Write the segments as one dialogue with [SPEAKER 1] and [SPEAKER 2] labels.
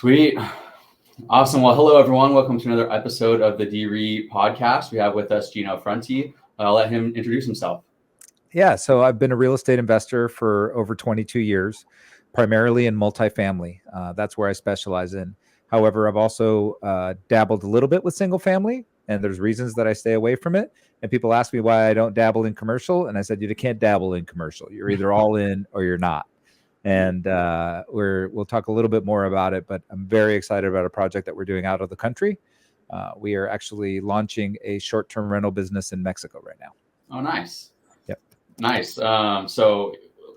[SPEAKER 1] Sweet. Awesome. Well, hello, everyone. Welcome to another episode of the DeRE Podcast. We have with us Gino Fronti. I'll let him introduce himself.
[SPEAKER 2] Yeah, so I've been a real estate investor for over 22 years, primarily in multifamily. That's where I specialize in. However, I've also dabbled a little bit with single family, and there's reasons that I stay away from it. And people ask me why I don't dabble in commercial, and I said, you can't dabble in commercial. You're either all in or you're not. And we'll talk a little bit more about it, but I'm very excited about a project that we're doing out of the country. We are actually launching a short-term rental business in Mexico right now.
[SPEAKER 1] Oh, nice.
[SPEAKER 2] Yep.
[SPEAKER 1] Nice. So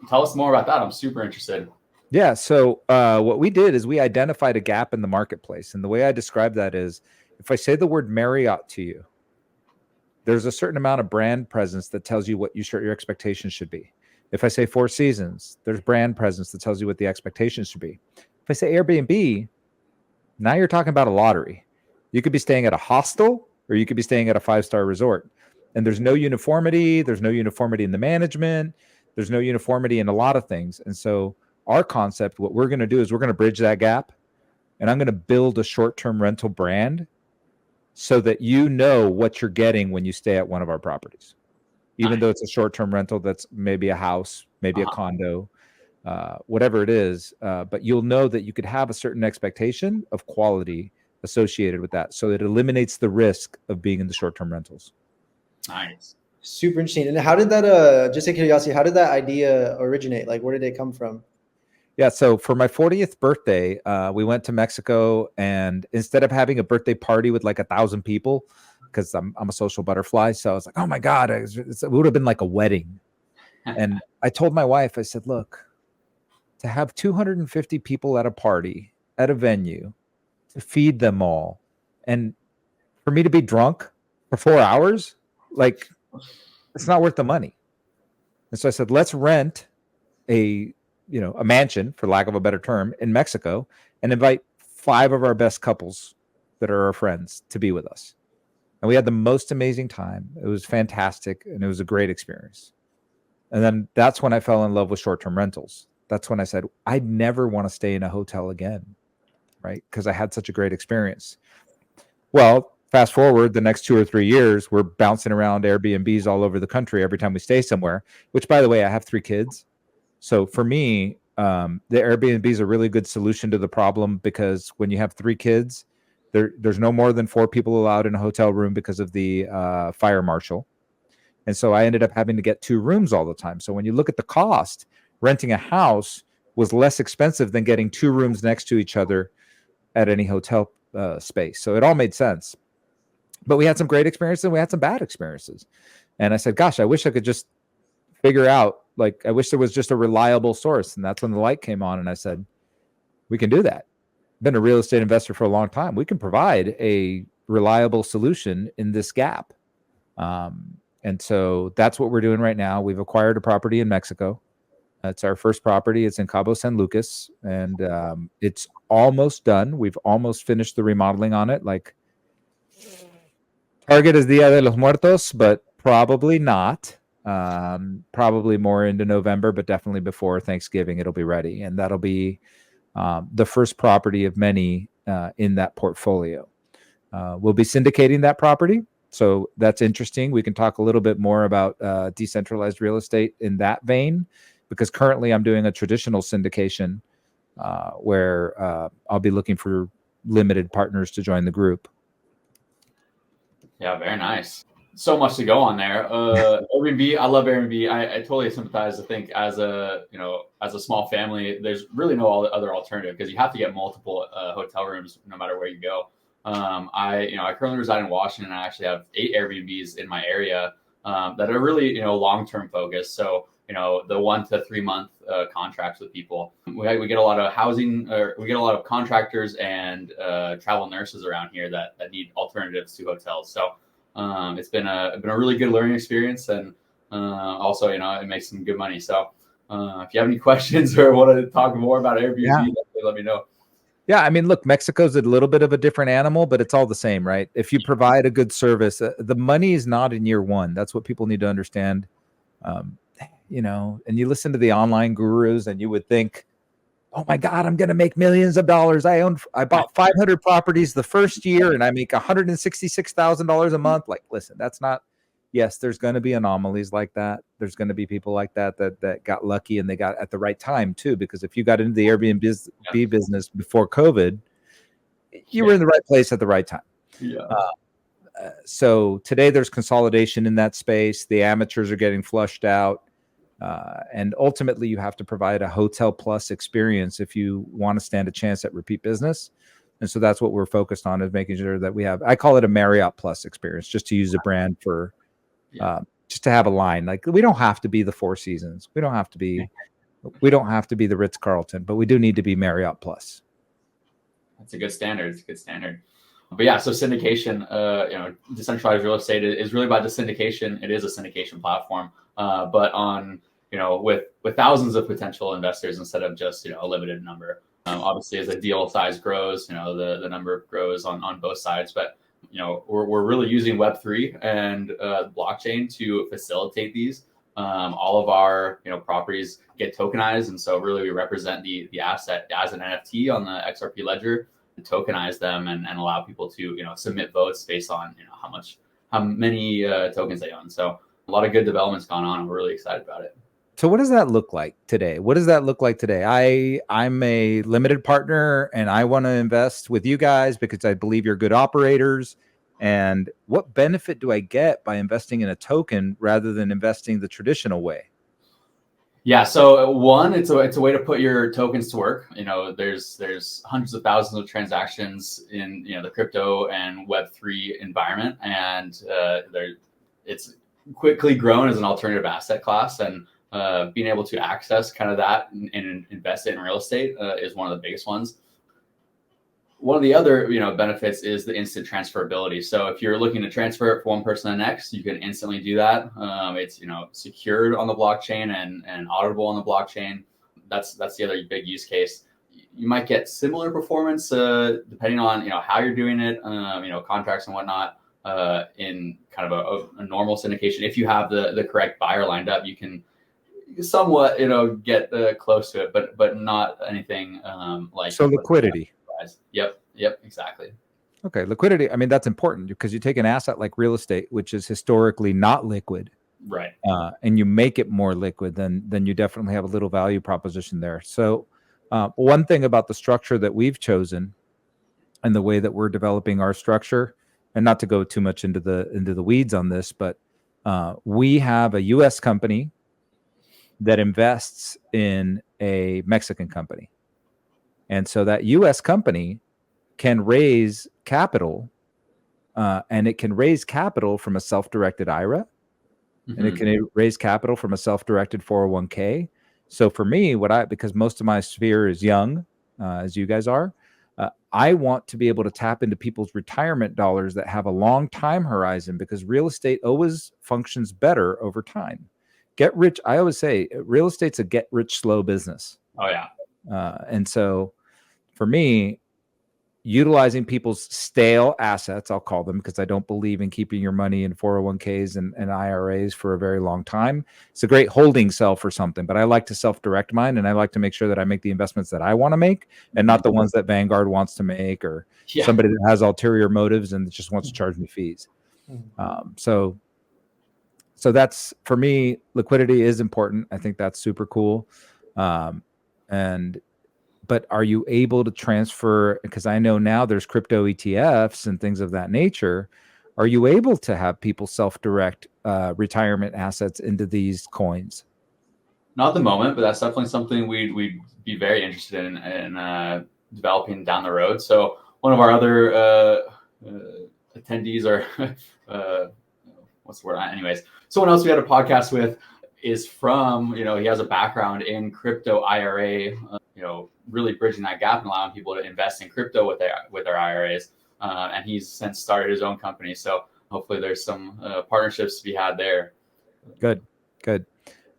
[SPEAKER 1] tell us more about that. I'm super interested.
[SPEAKER 2] Yeah. So what we did is we identified a gap in the marketplace. And the way I describe that is if I say the word Marriott to you, there's a certain amount of brand presence that tells you what your expectations should be. If I say Four Seasons, there's brand presence that tells you what the expectations should be. If I say Airbnb, now you're talking about a lottery. You could be staying at a hostel or you could be staying at a 5-star resort. And there's no uniformity. There's no uniformity in the management. There's no uniformity in a lot of things. And so our concept, what we're going to do is we're going to bridge that gap. And I'm going to build a short-term rental brand so that you know what you're getting when you stay at one of our properties. Even though it's a short-term rental that's maybe a house, maybe a condo, whatever it is. But you'll know that you could have a certain expectation of quality associated with that. So it eliminates the risk of being in the short-term rentals.
[SPEAKER 1] Nice.
[SPEAKER 3] Super interesting. And how did that, just out of curiosity, how did that idea originate? Like, where did it come from?
[SPEAKER 2] Yeah. So for my 40th birthday, we went to Mexico, and instead of having a birthday party with like 1,000 people, because I'm a social butterfly. So I was like, oh my God, it would have been like a wedding. And I told my wife, I said, look, to have 250 people at a party, at a venue, to feed them all, and for me to be drunk for 4 hours, like, it's not worth the money. And so I said, let's rent a mansion, for lack of a better term, in Mexico and invite 5 of our best couples that are our friends to be with us. And we had the most amazing time. It was fantastic. And it was a great experience. And then that's when I fell in love with short-term rentals. That's when I said, I never want to stay in a hotel again, right? Because I had such a great experience. Well, fast forward the next 2 or 3 years, we're bouncing around Airbnbs all over the country every time we stay somewhere, which, by the way, I have 3 kids. So for me, the Airbnb is a really good solution to the problem, because when you have 3 kids, there's no more than 4 people allowed in a hotel room because of the fire marshal. And so I ended up having to get 2 rooms all the time. So when you look at the cost, renting a house was less expensive than getting 2 rooms next to each other at any hotel space. So it all made sense. But we had some great experiences and we had some bad experiences. And I said, gosh, I wish I could just figure out, like, I wish there was just a reliable source. And that's when the light came on. And I said, we can do that. Been a real estate investor for a long time. We can provide a reliable solution in this gap. And so that's what we're doing right now. We've acquired a property in Mexico. It's our first property. It's in Cabo San Lucas, and it's almost done. We've almost finished the remodeling on it. Like, target is Dia de los Muertos, but probably not. Probably more into November, but definitely before Thanksgiving, it'll be ready. And that'll be the first property of many in that portfolio. We'll be syndicating that property. So that's interesting. We can talk a little bit more about decentralized real estate in that vein, because currently I'm doing a traditional syndication where I'll be looking for limited partners to join the group.
[SPEAKER 1] Yeah, very nice. So much to go on there. Airbnb, I love Airbnb. I totally sympathize. I think as a small family, there's really no other alternative, because you have to get multiple hotel rooms no matter where you go. I currently reside in Washington. I actually have 8 Airbnbs in my area that are really, long-term focused. So, the 1 to 3 month contracts with people. We get a lot of housing, or we get a lot of contractors and travel nurses around here that need alternatives to hotels. So it's been a really good learning experience, and also, it makes some good money. So if you have any questions or want to talk more about Airbnb, let me know.
[SPEAKER 2] Yeah, I mean, look, Mexico's a little bit of a different animal, but it's all the same, right? If you provide a good service, the money is not in year one. That's what people need to understand. And you listen to the online gurus and you would think, oh my God, I'm going to make millions of dollars. I bought 500 properties the first year and I make $166,000 a month. Like, listen, that's not, yes, there's going to be anomalies like that. There's going to be people like that got lucky and they got at the right time too, because if you got into the Airbnb business before COVID, you were in the right place at the right time.
[SPEAKER 1] Yeah.
[SPEAKER 2] So today there's consolidation in that space. The amateurs are getting flushed out. And ultimately you have to provide a hotel plus experience if you want to stand a chance at repeat business. And so that's what we're focused on, is making sure that we have, I call it a Marriott plus experience, just to use a brand for, just to have a line. Like, we don't have to be the Four Seasons. We don't have to be the Ritz-Carlton, but we do need to be Marriott plus.
[SPEAKER 1] That's a good standard. It's a good standard. But yeah, so syndication, decentralized real estate is really about the syndication. It is a syndication platform, but on, with thousands of potential investors instead of just, a limited number. Obviously, as the deal size grows, the number grows on both sides. But, we're really using Web3 and blockchain to facilitate these. All of our, properties get tokenized. And so really we represent the asset as an NFT on the XRP ledger, and tokenize them and allow people to, submit votes based on, how many tokens they own. So a lot of good developments gone on, and we're really excited about it.
[SPEAKER 2] So what does that look like today? I'm a limited partner and I want to invest with you guys because I believe you're good operators. And what benefit do I get by investing in a token rather than investing the traditional way?
[SPEAKER 1] Yeah, so one, it's a way to put your tokens to work. There's hundreds of thousands of transactions in the crypto and Web3 environment, and it's quickly grown as an alternative asset class. And being able to access kind of that and invest it in real estate is one of the biggest ones. One of the other benefits is the instant transferability. So if you're looking to transfer it from one person to the next, you can instantly do that. It's secured on the blockchain and auditable on the blockchain. That's the other big use case. You might get similar performance depending on how you're doing it, contracts and whatnot. In kind of a normal syndication, if you have the correct buyer lined up, you can somewhat get close to it, but not anything like.
[SPEAKER 2] So liquidity.
[SPEAKER 1] Yep, exactly.
[SPEAKER 2] Okay, liquidity. I mean, that's important because you take an asset like real estate, which is historically not liquid,
[SPEAKER 1] right?
[SPEAKER 2] And you make it more liquid, then you definitely have a little value proposition there. So, one thing about the structure that we've chosen and the way that we're developing our structure, and not to go too much into the weeds on this, but we have a U.S. company that invests in a Mexican company. And so that U.S. company can raise capital, and it can raise capital from a self-directed IRA, and it can raise capital from a self-directed 401k. So for me, because most of my sphere is young, as you guys are, I want to be able to tap into people's retirement dollars that have a long time horizon, because real estate always functions better over time. I always say real estate's a get rich slow business.
[SPEAKER 1] Oh yeah.
[SPEAKER 2] And so for me, utilizing people's stale assets, I'll call them, because I don't believe in keeping your money in 401ks and IRAs for a very long time. It's a great holding cell for something, but I like to self-direct mine, and I like to make sure that I make the investments that I want to make and not the ones that Vanguard wants to make, or somebody that has ulterior motives and just wants to charge me fees. So that's, for me, liquidity is important. I think that's super cool. But are you able to transfer? Because I know now there's crypto ETFs and things of that nature. Are you able to have people self-direct retirement assets into these coins?
[SPEAKER 1] Not at the moment, but that's definitely something we'd be very interested in developing down the road. So one of our other attendees, or what's the word? Anyways, someone else we had a podcast with is from, he has a background in crypto IRA, really bridging that gap and allowing people to invest in crypto with their IRAs. And he's since started his own company. So hopefully there's some partnerships to be had there.
[SPEAKER 2] Good.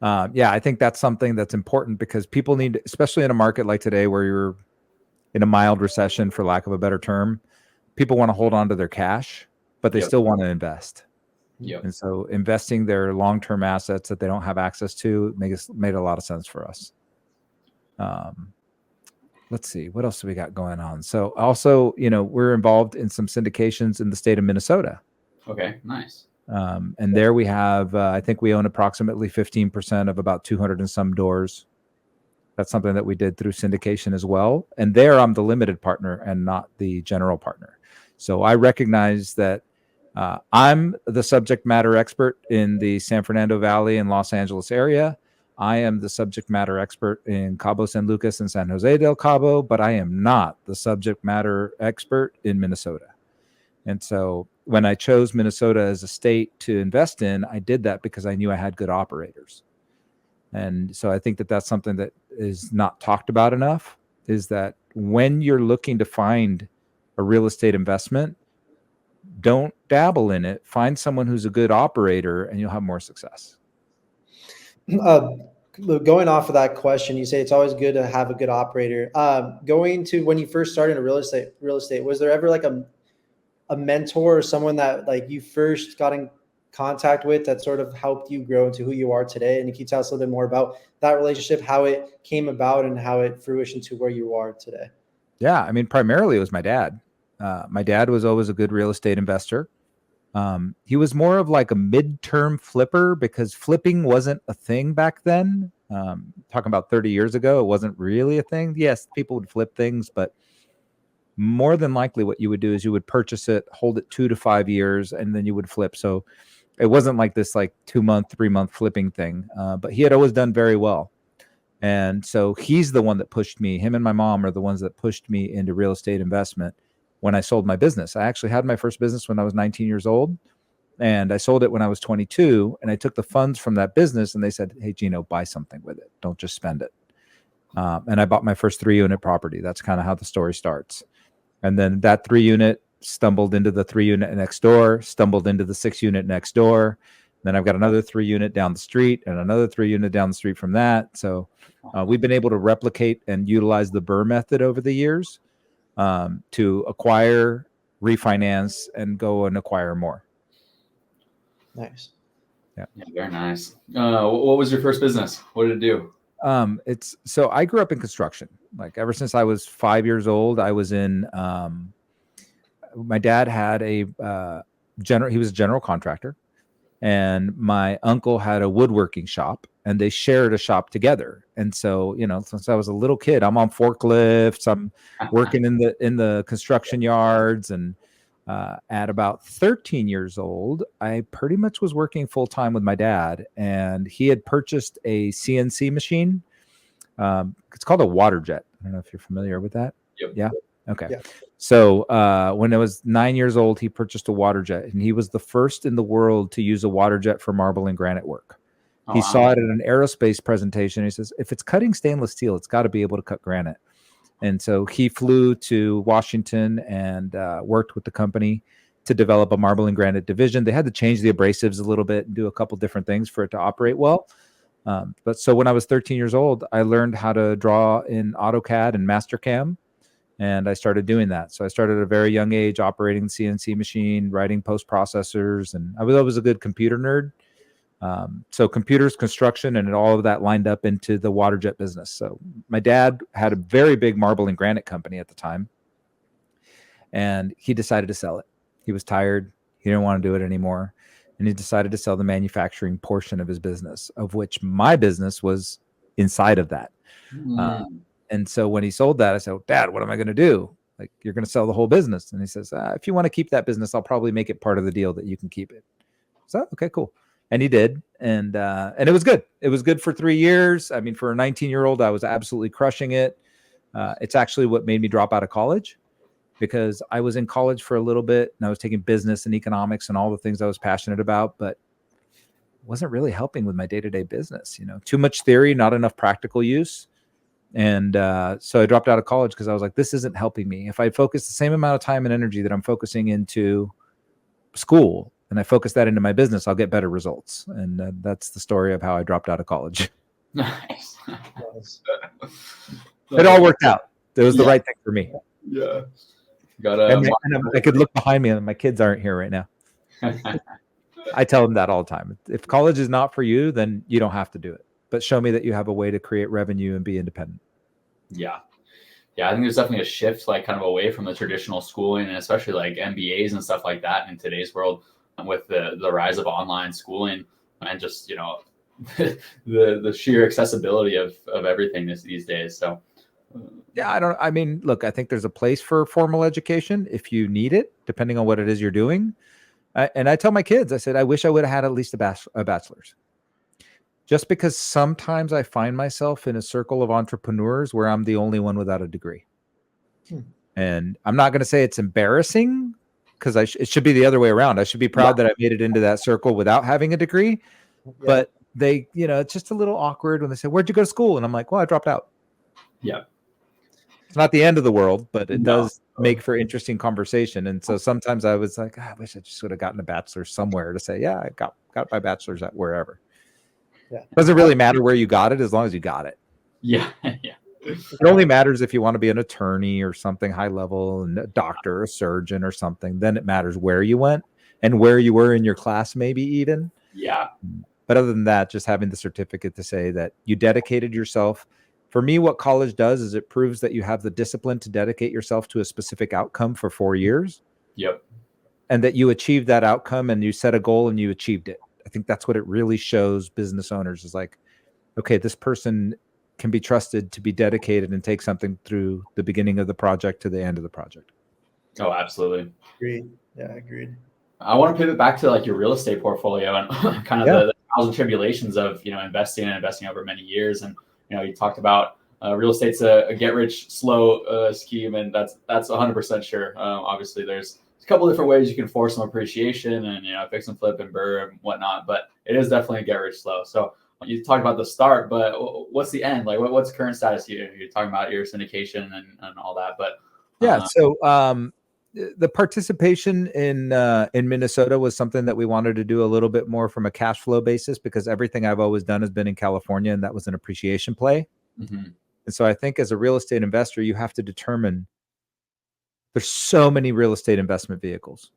[SPEAKER 2] Yeah, I think that's something that's important, because people need, especially in a market like today where you're in a mild recession, for lack of a better term, people want to hold on to their cash, but they still want to invest. And so investing their long-term assets that they don't have access to made a lot of sense for us. let's see, what else do we got going on? So also, we're involved in some syndications in the state of Minnesota.
[SPEAKER 1] Okay, nice.
[SPEAKER 2] And there we have, I think we own approximately 15% of about 200 and some doors. That's something that we did through syndication as well. And there I'm the limited partner and not the general partner. So I recognize that I'm the subject matter expert in the San Fernando Valley and Los Angeles area. I am the subject matter expert in Cabo San Lucas and San Jose del Cabo, but I am not the subject matter expert in Minnesota. And so when I chose Minnesota as a state to invest in, I did that because I knew I had good operators. And so I think that that's something that is not talked about enough, is that when you're looking to find a real estate investment, don't dabble in it. Find someone who's a good operator and you'll have more success.
[SPEAKER 3] Going off of that question, you say it's always good to have a good operator. Going to when you first started in real estate, was there ever like a mentor or someone that like you first got in contact with that sort of helped you grow into who you are today? And can you tell us a little bit more about that relationship, how it came about and how it fruition to where you are today?
[SPEAKER 2] Yeah, I mean, primarily it was my dad. My dad was always a good real estate investor. He was more of like a midterm flipper because flipping wasn't a thing back then. Talking about 30 years ago, it wasn't really a thing. Yes, people would flip things, but more than likely what you would do is you would purchase it, hold it 2 to 5 years, and then you would flip. So it wasn't like this like 2-month, 3-month flipping thing, but he had always done very well. And so he's the one that pushed me. Him and my mom are the ones that pushed me into real estate investment when I sold my business. I actually had my first business when I was 19 years old, and I sold it when I was 22. And I took the funds from that business and they said, "Hey, Gino, buy something with it. Don't just spend it." And I bought my first 3-unit property. That's kind of how the story starts. And then that 3-unit stumbled into the 3-unit next door, stumbled into the 6-unit next door. Then I've got another 3-unit down the street and another 3-unit down the street from that. So we've been able to replicate and utilize the BRRRR method over the years to acquire, refinance, and go and acquire more.
[SPEAKER 3] Nice.
[SPEAKER 1] Yeah, very nice. What was your first business? What did it do?
[SPEAKER 2] So I grew up in construction. Like ever since I was 5 years old, I was in. My dad had he was a general contractor, and my uncle had a woodworking shop, and they shared a shop together. And so, since I was a little kid, I'm on forklifts, I'm working in the construction yards, and at about 13 years old, I pretty much was working full time with my dad, and he had purchased a CNC machine. It's called a water jet. I don't know if you're familiar with that.
[SPEAKER 1] Yep.
[SPEAKER 2] Yeah. Okay.
[SPEAKER 3] Yeah.
[SPEAKER 2] So when I was 9 years old, he purchased a water jet, and he was the first in the world to use a water jet for marble and granite work. He saw it at an aerospace presentation. He says, if it's cutting stainless steel, it's got to be able to cut granite. And so he flew to Washington and worked with the company to develop a marble and granite division. They had to change the abrasives a little bit and do a couple different things for it to operate well. But so when I was 13 years old, I learned how to draw in AutoCAD and Mastercam. And I started doing that. So I started at a very young age operating the CNC machine, writing post processors, and I was always a good computer nerd. So computers, construction, and all of that lined up into the water jet business. So my dad had a very big marble and granite company at the time, and he decided to sell it. He was tired. He didn't want to do it anymore. And he decided to sell the manufacturing portion of his business, of which my business was inside of that. And so when he sold that, I said, "Dad, what am I going to do? Like, you're going to sell the whole business?" And he says, "If you want to keep that business, I'll probably make it part of the deal that you can keep it." So, okay, cool. And he did. And it was good. It was good for 3 years. I mean, for a 19-year-old, I was absolutely crushing it. It's actually what made me drop out of college, because I was in college for a little bit and I was taking business and economics and all the things I was passionate about, but wasn't really helping with my day-to-day business. Too much theory, not enough practical use. And so I dropped out of college because I was like, this isn't helping me. If I focus the same amount of time and energy that I'm focusing into school, and I focus that into my business, I'll get better results. And that's the story of how I dropped out of college.
[SPEAKER 1] Nice.
[SPEAKER 2] It all worked out. It was the right thing for me.
[SPEAKER 1] Yeah.
[SPEAKER 2] And I could look behind me, and my kids aren't here right now. I tell them that all the time. If college is not for you, then you don't have to do it. But show me that you have a way to create revenue and be independent.
[SPEAKER 1] Yeah. Yeah, I think there's definitely a shift, like kind of away from the traditional schooling, and especially like MBAs and stuff like that in today's world, with the rise of online schooling and just the sheer accessibility of everything these days. So
[SPEAKER 2] Yeah, I mean, look, I think there's a place for formal education if you need it, depending on what it is you're doing. And I tell my kids, I said, I wish I would have had at least a bachelor's. Just because sometimes I find myself in a circle of entrepreneurs where I'm the only one without a degree. And I'm not going to say it's embarrassing, because it should be the other way around. I should be proud that I made it into that circle without having a degree. Yeah. But they, it's just a little awkward when they say, "Where'd you go to school?" And I'm like, "Well, I dropped out."
[SPEAKER 1] Yeah.
[SPEAKER 2] It's not the end of the world, but it does make for interesting conversation. And so sometimes I was like, I wish I just would have gotten a bachelor's somewhere to say, yeah, I got my bachelor's at wherever. Yeah. It doesn't really matter where you got it as long as you got it.
[SPEAKER 1] Yeah. Yeah.
[SPEAKER 2] It only matters if you want to be an attorney or something high level, and a doctor, a surgeon or something. Then it matters where you went and where you were in your class, maybe even.
[SPEAKER 1] Yeah.
[SPEAKER 2] But other than that, just having the certificate to say that you dedicated yourself. For me, what college does is it proves that you have the discipline to dedicate yourself to a specific outcome for 4 years.
[SPEAKER 1] Yep.
[SPEAKER 2] And that you achieved that outcome and you set a goal and you achieved it. I think that's what it really shows business owners, is like, okay, this person can be trusted to be dedicated and take something through the beginning of the project to the end of the project.
[SPEAKER 1] Oh, absolutely.
[SPEAKER 3] Agreed. Yeah, agreed.
[SPEAKER 1] I want to pivot back to like your real estate portfolio and kind of the trials and tribulations of, investing over many years. And, you talked about real estate's a get rich slow scheme, and that's 100% sure. Obviously there's a couple different ways you can force some appreciation and, fix and flip and burr and whatnot, but it is definitely a get rich slow. So you talked about the start, but what's the end? Like what's current status? You're talking about your syndication and all that, but
[SPEAKER 2] so the participation in Minnesota was something that we wanted to do a little bit more from a cash flow basis, because everything I've always done has been in California, and that was an appreciation play. Mm-hmm. And so I think as a real estate investor, you have to determine, there's so many real estate investment vehicles,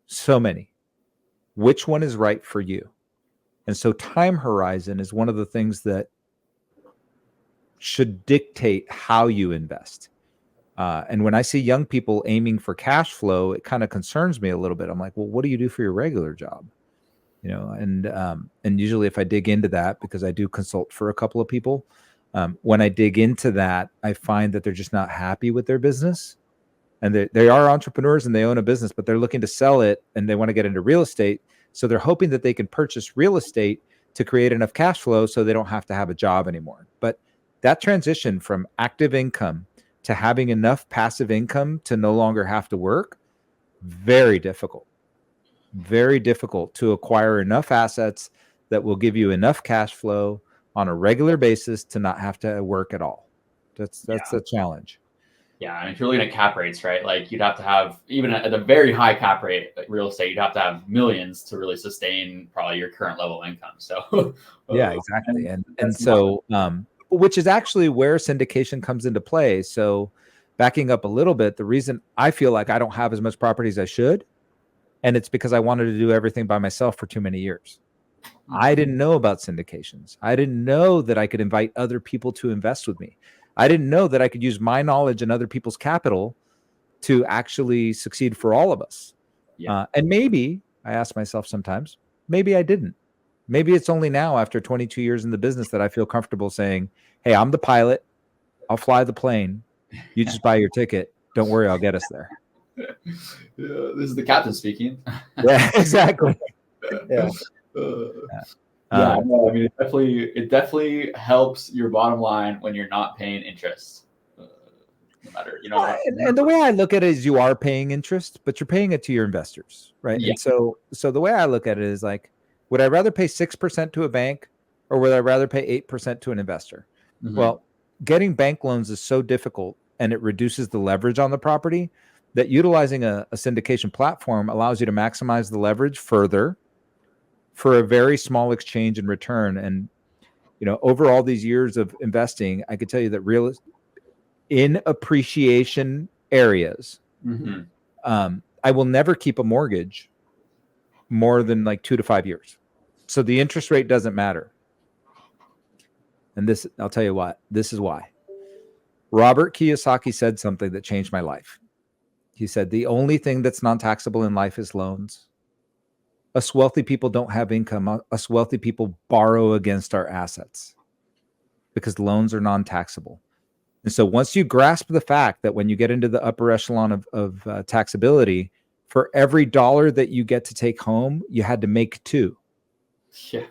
[SPEAKER 2] so many, which one is right for you. And so time horizon is one of the things that should dictate how you invest. And when I see young people aiming for cash flow, it kind of concerns me a little bit. I'm like, well, what do you do for your regular job? And usually if I dig into that, because I do consult for a couple of people, when I dig into that, I find that they're just not happy with their business. And they are entrepreneurs and they own a business, but they're looking to sell it and they want to get into real estate. So they're hoping that they can purchase real estate to create enough cash flow so they don't have to have a job anymore. But that transition from active income to having enough passive income to no longer have to work, very difficult to acquire enough assets that will give you enough cash flow on a regular basis to not have to work at all. That's a challenge.
[SPEAKER 1] Yeah, and if you're looking at cap rates, right? Like you'd have to have, even at a very high cap rate real estate, you'd have to have millions to really sustain probably your current level of income. So
[SPEAKER 2] yeah, exactly. And so which is actually where syndication comes into play. So backing up a little bit, the reason I feel like I don't have as much property as I should, and it's because I wanted to do everything by myself for too many years. I didn't know about syndications. I didn't know that I could invite other people to invest with me. I didn't know that I could use my knowledge and other people's capital to actually succeed for all of us. Yeah. And maybe, I ask myself sometimes, maybe I didn't. Maybe it's only now after 22 years in the business that I feel comfortable saying, hey, I'm the pilot. I'll fly the plane. You just buy your ticket. Don't worry, I'll get us there.
[SPEAKER 1] This is the captain speaking.
[SPEAKER 2] Yeah, exactly.
[SPEAKER 3] Yeah.
[SPEAKER 1] I mean, it definitely helps your bottom line when you're not paying interest. No matter,
[SPEAKER 2] and the way I look at it is you are paying interest, but you're paying it to your investors, right? Yeah. And so the way I look at it is like, would I rather pay 6% to a bank, or would I rather pay 8% to an investor? Mm-hmm. Well, getting bank loans is so difficult, and it reduces the leverage on the property, that utilizing a syndication platform allows you to maximize the leverage further for a very small exchange in return. And, over all these years of investing, I could tell you that in appreciation areas, mm-hmm. I will never keep a mortgage more than like 2 to 5 years. So the interest rate doesn't matter. And I'll tell you what, this is why. Robert Kiyosaki said something that changed my life. He said, the only thing that's non-taxable in life is loans. Us wealthy people don't have income. Us wealthy people borrow against our assets because loans are non-taxable. And so once you grasp the fact that when you get into the upper echelon of taxability, for every dollar that you get to take home, you had to make two.
[SPEAKER 1] Yeah.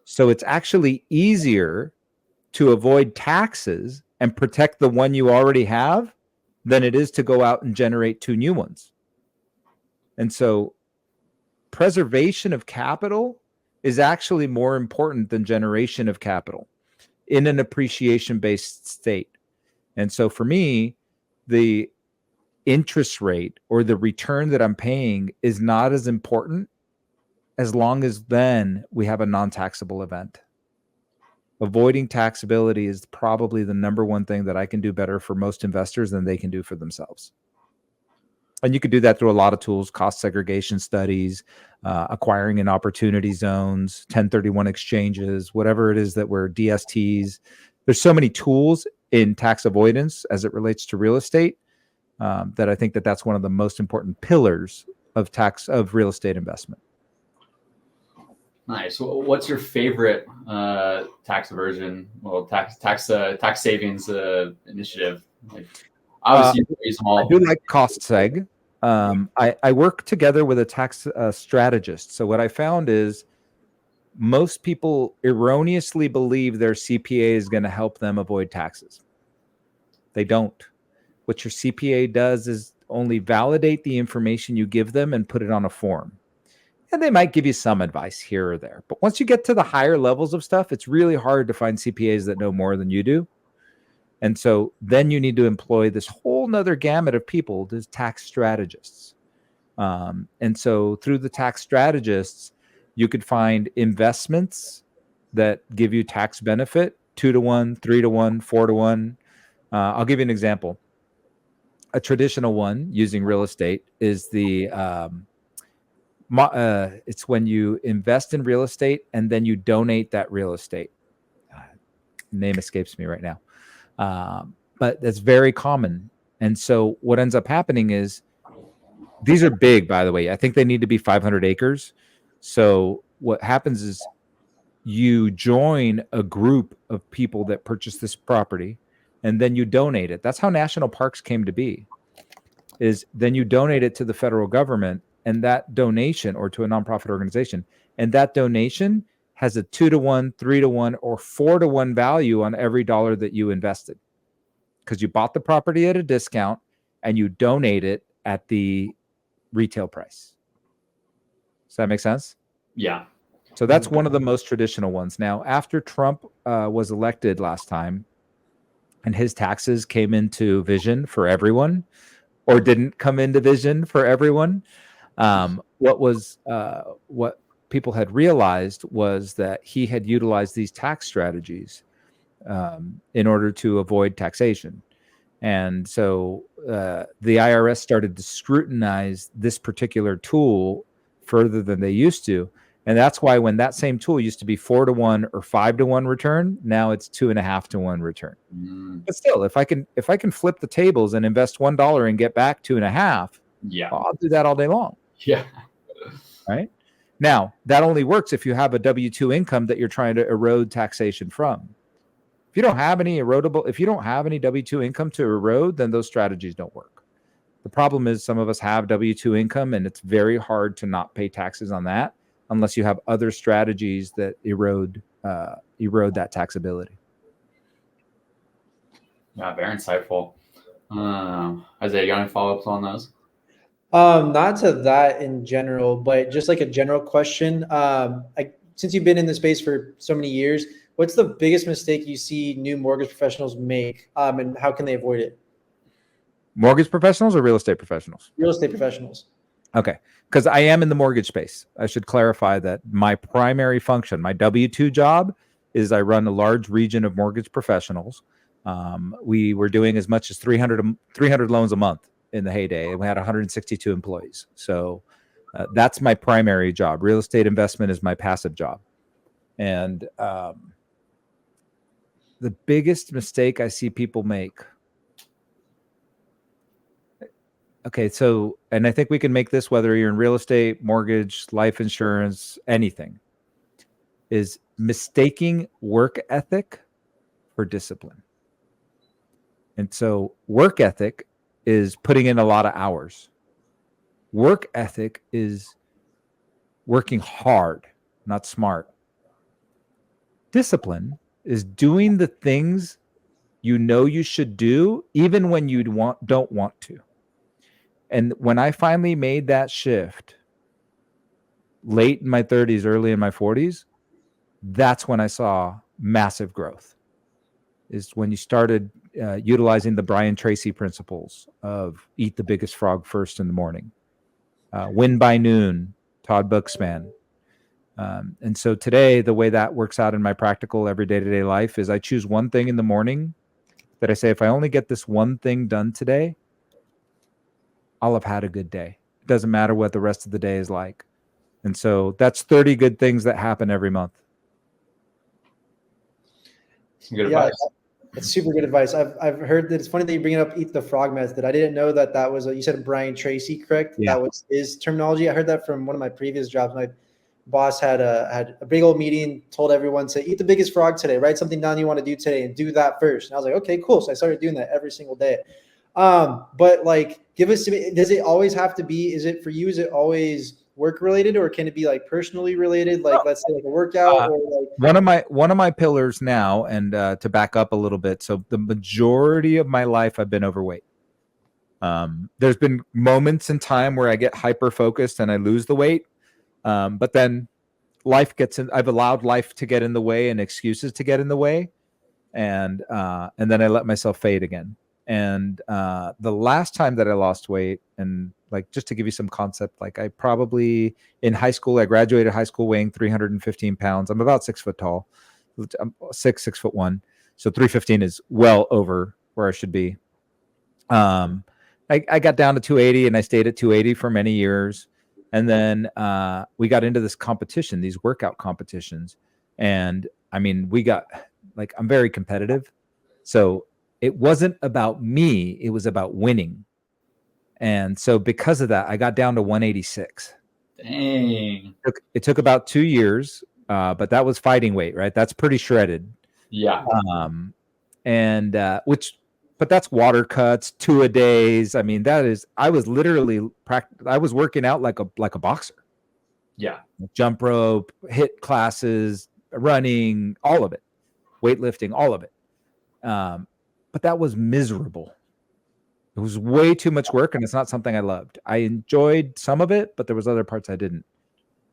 [SPEAKER 2] So it's actually easier to avoid taxes and protect the one you already have than it is to go out and generate two new ones. And so preservation of capital is actually more important than generation of capital in an appreciation-based state. And so for me, the interest rate or the return that I'm paying is not as important as long as then we have a non-taxable event. Avoiding taxability is probably the number one thing that I can do better for most investors than they can do for themselves. And you could do that through a lot of tools, cost segregation studies, acquiring in opportunity zones, 1031 exchanges, whatever it is that we're DSTs. There's so many tools in tax avoidance as it relates to real estate that I think that that's one of the most important pillars of real estate investment.
[SPEAKER 1] Nice. What's your favorite tax aversion, tax savings initiative? Like, obviously, you use them all.
[SPEAKER 2] I do like cost seg. I work together with a tax strategist. So what I found is most people erroneously believe their CPA is going to help them avoid taxes. They don't. What your CPA does is only validate the information you give them and put it on a form. And they might give you some advice here or there. But once you get to the higher levels of stuff, it's really hard to find CPAs that know more than you do. And so then you need to employ this whole nother gamut of people, as tax strategists. And so through the tax strategists, you could find investments that give you tax benefit, 2-to-1, 3-to-1, 4-to-1. I'll give you an example. A traditional one using real estate is it's when you invest in real estate and then you donate that real estate. Name escapes me right now. But that's very common. And so what ends up happening is these are big, by the way. I think they need to be 500 acres. So what happens is you join a group of people that purchase this property and then you donate it. That's how national parks came to be, is then you donate it to the federal government and that donation, or to a nonprofit organization, and that donation has a 2-to-1, 3-to-1, or 4-to-1 value on every dollar that you invested, because you bought the property at a discount and you donate it at the retail price. Does that make sense?
[SPEAKER 1] Yeah.
[SPEAKER 2] So that's one of the most traditional ones. Now, after Trump was elected last time and his taxes came into vision for everyone, or didn't come into vision for everyone, what people had realized was that he had utilized these tax strategies in order to avoid taxation. And so the IRS started to scrutinize this particular tool further than they used to. And that's why when that same tool used to be 4-to-1 or 5-to-1 return, now it's 2.5-to-1 return. But still, if I can flip the tables and invest $1 and get back 2.5,
[SPEAKER 1] yeah,
[SPEAKER 2] I'll do that all day long.
[SPEAKER 1] Yeah.
[SPEAKER 2] Right. Now, that only works if you have a W-2 income that you're trying to erode taxation from. If you don't have any W-2 income to erode, then those strategies don't work. The problem is some of us have W-2 income, and it's very hard to not pay taxes on that unless you have other strategies that erode that taxability.
[SPEAKER 1] Yeah, very insightful. Isaiah, you got any follow-ups on those?
[SPEAKER 3] Not to that in general, but just like a general question. Since you've been in the space for so many years, what's the biggest mistake you see new mortgage professionals make, and how can they avoid it?
[SPEAKER 2] Mortgage professionals or real estate professionals?
[SPEAKER 3] Real estate professionals.
[SPEAKER 2] Okay. Because I am in the mortgage space. I should clarify that my primary function, my W-2 job, is I run a large region of mortgage professionals. We were doing as much as 300 loans a month in the heyday, and we had 162 employees. So that's my primary job. Real estate investment is my passive job. And the biggest mistake I see people make okay, so, and I think we can make this, whether you're in real estate, mortgage, life insurance, anything, is mistaking work ethic for discipline. And so work ethic is putting in a lot of hours. Work ethic is working hard, not smart. Discipline is doing the things you know you should do, even when you don't want to. And when I finally made that shift late in my 30s, early in my 40s, that's when I saw massive growth. Is when you started utilizing the Brian Tracy principles of eat the biggest frog first in the morning, win by noon, Todd Buxman. And so today, the way that works out in my practical every day-to-day life is I choose one thing in the morning that I say, if I only get this one thing done today, I'll have had a good day. It doesn't matter what the rest of the day is like. And so that's 30 good things that happen every month.
[SPEAKER 1] Some good advice.
[SPEAKER 3] It's super good advice. I've heard that. It's funny that you bring it up, eat the frog method. I didn't know that was, you said Brian Tracy, correct?
[SPEAKER 2] Yeah.
[SPEAKER 3] That was his terminology. I heard that from one of my previous jobs. My boss had a big old meeting, told everyone to eat the biggest frog today, write something down you want to do today and do that first. And I was like, okay, cool. So I started doing that every single day. But like, does it always have to be, is it for you? Is it always work related, or can it be like personally related? Like, let's say like a workout or like
[SPEAKER 2] one of my pillars now, and to back up a little bit. So the majority of my life, I've been overweight. There's been moments in time where I get hyper focused and I lose the weight. But then life gets in, I've allowed life to get in the way and excuses to get in the way. And then I let myself fade again. And the last time that I lost weight, and like, just to give you some concept, like I probably in high school, I graduated high school weighing 315 pounds. I'm about 6 foot tall. I'm 6'1". So 315 is well over where I should be. I got down to 280 and I stayed at 280 for many years. And then we got into this competition, these workout competitions. And I mean, we got like, I'm very competitive. So it wasn't about me. It was about winning. And so because of that, I got down to 186.
[SPEAKER 1] Dang.
[SPEAKER 2] It took about 2 years, but that was fighting weight, right? That's pretty shredded.
[SPEAKER 1] Yeah.
[SPEAKER 2] But that's water cuts, 2-a-days. I mean, I was literally I was working out like a boxer.
[SPEAKER 1] Yeah.
[SPEAKER 2] Jump rope, HIIT classes, running, all of it, weightlifting, all of it. But that was miserable. It was way too much work, and it's not something I loved. I enjoyed some of it, but there was other parts I didn't.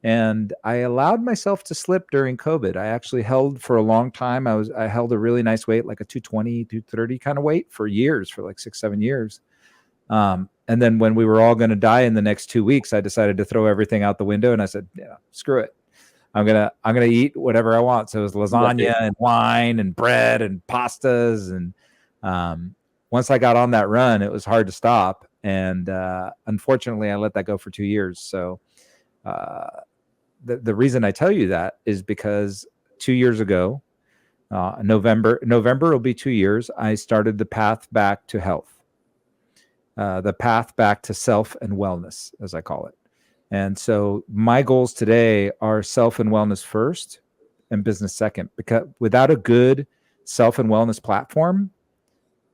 [SPEAKER 2] And I allowed myself to slip during COVID. I actually held for a long time. I held a really nice weight, like a 220, 230 kind of weight for years, for like 6-7 years. And then when we were all going to die in the next 2 weeks, I decided to throw everything out the window, and I said, yeah, screw it. I'm gonna eat whatever I want. So it was lasagna and wine and bread and pastas. And once I got on that run, it was hard to stop. And unfortunately, I let that go for 2 years. So the reason I tell you that is because 2 years ago, November will be 2 years, I started the path back to health, the path back to self and wellness, as I call it. And so my goals today are self and wellness first and business second, because without a good self and wellness platform,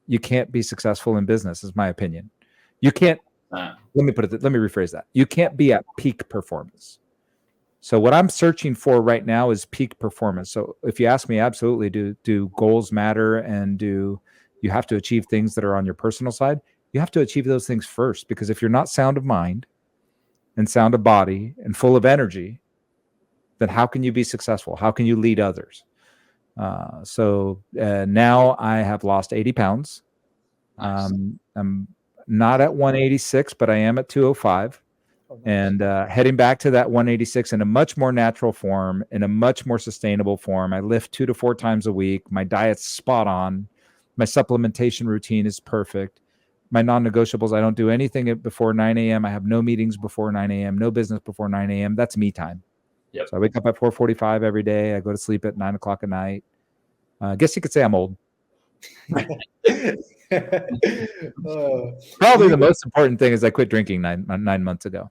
[SPEAKER 2] you can't be successful in business, is my opinion. You can't, let me rephrase that. You can't be at peak performance. So what I'm searching for right now is peak performance. So if you ask me, absolutely, do goals matter, and do you have to achieve things that are on your personal side? You have to achieve those things first, because if you're not sound of mind and sound of body and full of energy, then how can you be successful? How can you lead others? So now I have lost 80 pounds. Nice. I'm not at 186, but I am at 205. And heading back to that 186 in a much more natural form, in a much more sustainable form. I lift 2 to 4 times a week. My diet's spot on. My supplementation routine is perfect. My non-negotiables, I don't do anything before 9 a.m. I have no meetings before 9 a.m., no business before 9 a.m. That's me time. Yep. So I wake up at 4:45 every day. I go to sleep at 9 o'clock at night. I guess you could say I'm old. Probably the most important thing is I quit drinking 9 months ago.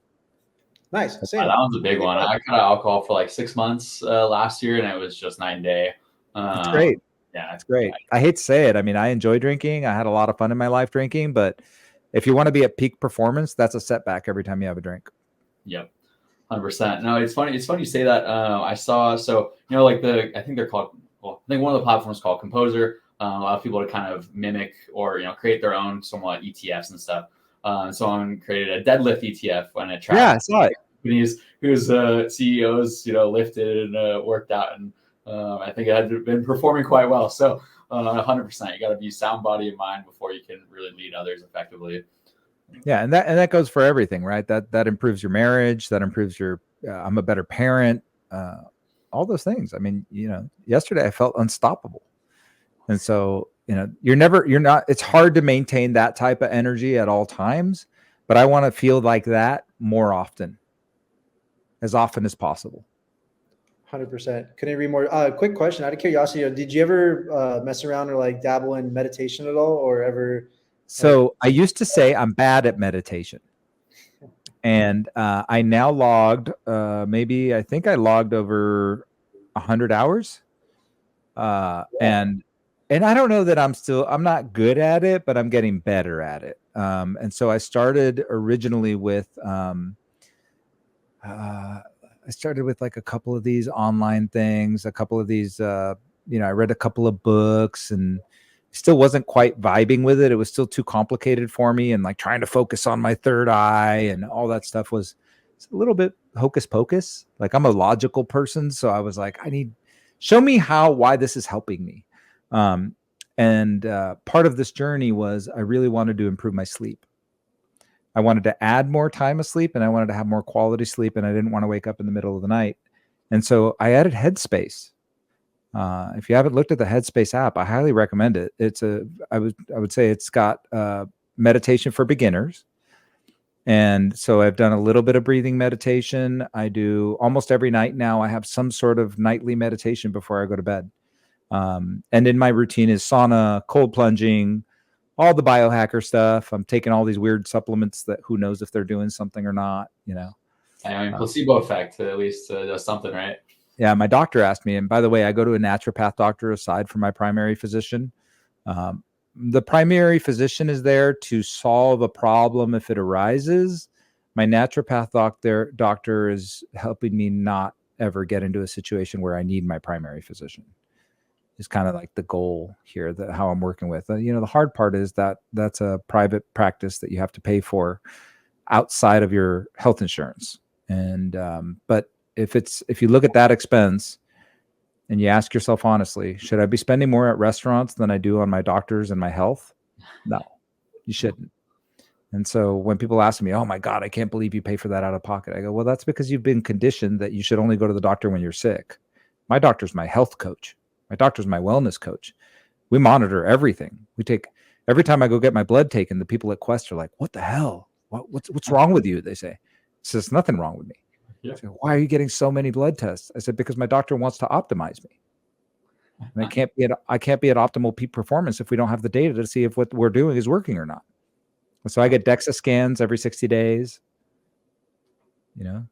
[SPEAKER 3] Nice. Same.
[SPEAKER 1] That was a big one. I cut out alcohol for like 6 months last year, and it was just night and day.
[SPEAKER 2] It's great.
[SPEAKER 1] Yeah,
[SPEAKER 2] it's great. I hate to say it. I mean, I enjoy drinking. I had a lot of fun in my life drinking, but if you want to be at peak performance, that's a setback every time you have a drink.
[SPEAKER 1] Yep. 100%. No, it's funny. It's funny you say that. I saw, so, you know, like I think they're called, well, I think one of the platforms is called Composer. Allow people to kind of mimic or, you know, create their own somewhat ETFs and stuff. Someone created a deadlift ETF when it tracked.
[SPEAKER 2] Yeah, I saw it.
[SPEAKER 1] Companies whose CEOs, you know, lifted and worked out. And I think it had been performing quite well. So 100%, you got to be sound body and mind before you can really lead others effectively.
[SPEAKER 2] Yeah, and that goes for everything, right? That improves your marriage, that improves your I'm a better parent, all those things. I mean, you know, yesterday I felt unstoppable. And so, you know, it's hard to maintain that type of energy at all times, but I want to feel like that more often, as often as possible.
[SPEAKER 3] 100%. Couldn't agree more. Quick question out of curiosity, did you ever mess around or like dabble in meditation at all, or ever?
[SPEAKER 2] So I used to say I'm bad at meditation, and I now logged I think I logged over 100 hours, and I don't know that I'm not good at it, but I'm getting better at it. And so I started originally with like a couple of these online things, a couple of these I read a couple of books and still wasn't quite vibing with it. It was still too complicated for me, and like trying to focus on my third eye and all that stuff was a little bit hocus pocus. Like I'm a logical person, so I was like, show me why this is helping me. And part of this journey was I really wanted to improve my sleep. I wanted to add more time of sleep, and I wanted to have more quality sleep, and I didn't want to wake up in the middle of the night. And so I added Headspace. If you haven't looked at the Headspace app, I highly recommend it. I would say it's got meditation for beginners. And so I've done a little bit of breathing meditation. I do almost every night now. I have some sort of nightly meditation before I go to bed. And in my routine is sauna, cold plunging, all the biohacker stuff. I'm taking all these weird supplements that who knows if they're doing something or not, you know.
[SPEAKER 1] I mean, placebo effect at least does something, right?
[SPEAKER 2] Yeah, my doctor asked me, and by the way, I go to a naturopath doctor aside from my primary physician. The primary physician is there to solve a problem if it arises. My naturopath doctor is helping me not ever get into a situation where I need my primary physician. Is kind of like the goal here, how I'm working with. The hard part is that's a private practice that you have to pay for outside of your health insurance. And but if you look at that expense and you ask yourself honestly, should I be spending more at restaurants than I do on my doctors and my health? No, you shouldn't. And so when people ask me, oh my God, I can't believe you pay for that out of pocket, I go, well, that's because you've been conditioned that you should only go to the doctor when you're sick. My doctor's my health coach. My doctor's my wellness coach. We monitor everything. Every time I go get my blood taken, the people at Quest are like, what the hell? What's wrong with you? They say. It says, nothing wrong with me. Yeah. I say, why are you getting so many blood tests? I said, because my doctor wants to optimize me. And I can't be at optimal peak performance if we don't have the data to see if what we're doing is working or not. So I get DEXA scans every 60 days.